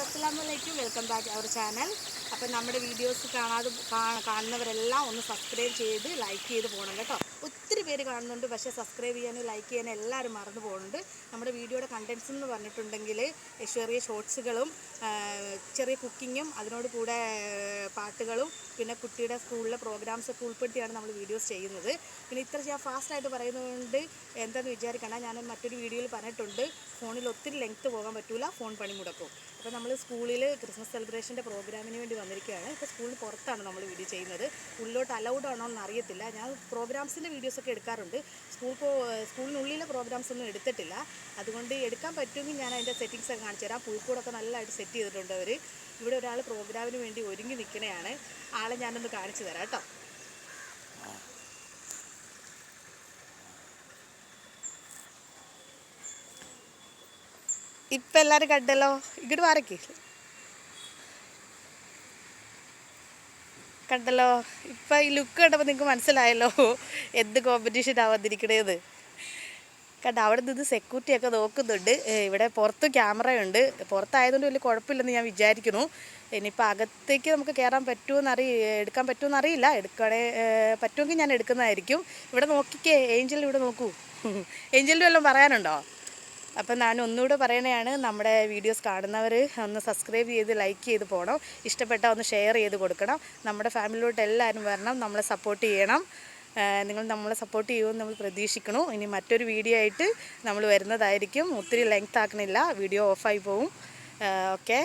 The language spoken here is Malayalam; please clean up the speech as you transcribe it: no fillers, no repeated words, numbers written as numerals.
അസ്സലാമലൈക്കും, വെൽക്കം ബാക്ക് അവർ ചാനൽ. അപ്പം നമ്മുടെ വീഡിയോസ് കാണുന്നവരെല്ലാം ഒന്ന് സബ്സ്ക്രൈബ് ചെയ്ത് ലൈക്ക് ചെയ്ത് പോകണം കേട്ടോ. ഒത്തിരി പേര് കാണുന്നുണ്ട്, പക്ഷേ സബ്സ്ക്രൈബ് ചെയ്യാനും ലൈക്ക് ചെയ്യാനും എല്ലാവരും മറന്നു പോകുന്നുണ്ട്. നമ്മുടെ വീഡിയോയുടെ കണ്ടൻസ് എന്ന് പറഞ്ഞിട്ടുണ്ടെങ്കിൽ ചെറിയ ഷോർട്സുകളും ചെറിയ കുക്കിങ്ങും അതിനോട് കൂടെ പാട്ടുകളും പിന്നെ കുട്ടിയുടെ സ്കൂളിലെ പ്രോഗ്രാംസൊക്കെ ഉൾപ്പെടുത്തിയാണ് നമ്മൾ വീഡിയോസ് ചെയ്യുന്നത്. പിന്നെ ഇത്ര ഞാൻ ഫാസ്റ്റായിട്ട് പറയുന്നതുകൊണ്ട് എന്താണെന്ന് വിചാരിക്കണം. ഞാൻ മറ്റൊരു വീഡിയോയിൽ പറഞ്ഞിട്ടുണ്ട്, ഫോണിൽ ഒത്തിരി ലെങ്ത്ത് പോകാൻ പറ്റില്ല, ഫോൺ പണി മുടക്കും. അപ്പോൾ നമ്മൾ സ്കൂളിൽ ക്രിസ്മസ് സെലിബ്രേഷൻ്റെ പ്രോഗ്രാമിന് വേണ്ടി വന്നിരിക്കുകയാണ്. ഇപ്പോൾ സ്കൂളിന് പുറത്താണ് നമ്മൾ വീഡിയോ ചെയ്യുന്നത്. ഉള്ളിലോട്ട് അലൗഡ് ആണോ എന്ന് അറിയത്തില്ല. ഞാൻ പ്രോഗ്രാംസിൻ്റെ വീഡിയോസൊക്കെ എടുക്കാറുണ്ട്, സ്കൂളിനുള്ളിലെ പ്രോഗ്രാംസ് ഒന്നും എടുത്തിട്ടില്ല. അതുകൊണ്ട് എടുക്കാൻ പറ്റുമെങ്കിൽ ഞാൻ അതിൻ്റെ സെറ്റിങ്സൊക്കെ കാണിച്ചു തരാം. പുൽക്കൂടൊക്കെ നല്ലതായിട്ട് സെറ്റ് ചെയ്തിട്ടുണ്ട് അവർ. ഇവിടെ ഒരാൾ പ്രോഗ്രാമിന് വേണ്ടി ഒരുങ്ങി നിൽക്കണയാണ്. ആളെ ഞാനൊന്ന് കാണിച്ചു തരാം കേട്ടോ. ഇപ്പം എല്ലാവരും കണ്ടല്ലോ, ഇങ്ങോട്ട് മാറിക്ക് കണ്ടല്ലോ. ഇപ്പം ഈ ലുക്ക് കണ്ടപ്പോൾ നിങ്ങൾക്ക് മനസ്സിലായല്ലോ എന്ത് കോമ്പറ്റീഷനാണ് വന്നിരിക്കണേന്ന്. കണ്ട അവിടെ നിന്ന് സെക്യൂരിറ്റിയൊക്കെ നോക്കുന്നുണ്ട്. ഇവിടെ പുറത്ത് ക്യാമറയുണ്ട്. പുറത്തായതുകൊണ്ട് വലിയ കുഴപ്പമില്ലെന്ന് ഞാൻ വിചാരിക്കുന്നു. ഇനിയിപ്പോൾ അകത്തേക്ക് നമുക്ക് കയറാൻ എടുക്കാൻ പറ്റുമെന്ന് അറിയില്ല. പറ്റുമെങ്കിൽ ഞാൻ എടുക്കുന്നതായിരിക്കും. ഇവിടെ നോക്കിക്കേ, ഏഞ്ചൽ ഇവിടെ നോക്കൂ. ഏഞ്ചലിൻ്റെ വല്ലതും പറയാനുണ്ടോ? അപ്പം ഞാൻ ഒന്നുകൂടെ പറയണതാണ്, നമ്മുടെ വീഡിയോസ് കാണുന്നവർ ഒന്ന് സബ്സ്ക്രൈബ് ചെയ്ത് ലൈക്ക് ചെയ്ത് പോകണം. ഇഷ്ടപ്പെട്ടാൽ ഒന്ന് ഷെയർ ചെയ്ത് കൊടുക്കണം. നമ്മുടെ ഫാമിലിയിലോട്ട് എല്ലാവരും വരണം, നമ്മളെ സപ്പോർട്ട് ചെയ്യണം. നിങ്ങൾ നമ്മളെ സപ്പോർട്ട് ചെയ്യുമെന്ന് നമ്മൾ പ്രതീക്ഷിക്കണു. ഇനി മറ്റൊരു വീഡിയോ ആയിട്ട് നമ്മൾ വരുന്നതായിരിക്കും. ഒത്തിരി ലെങ്ത് ആക്കണില്ല, വീഡിയോ ഓഫായി പോവും. ഓക്കെ.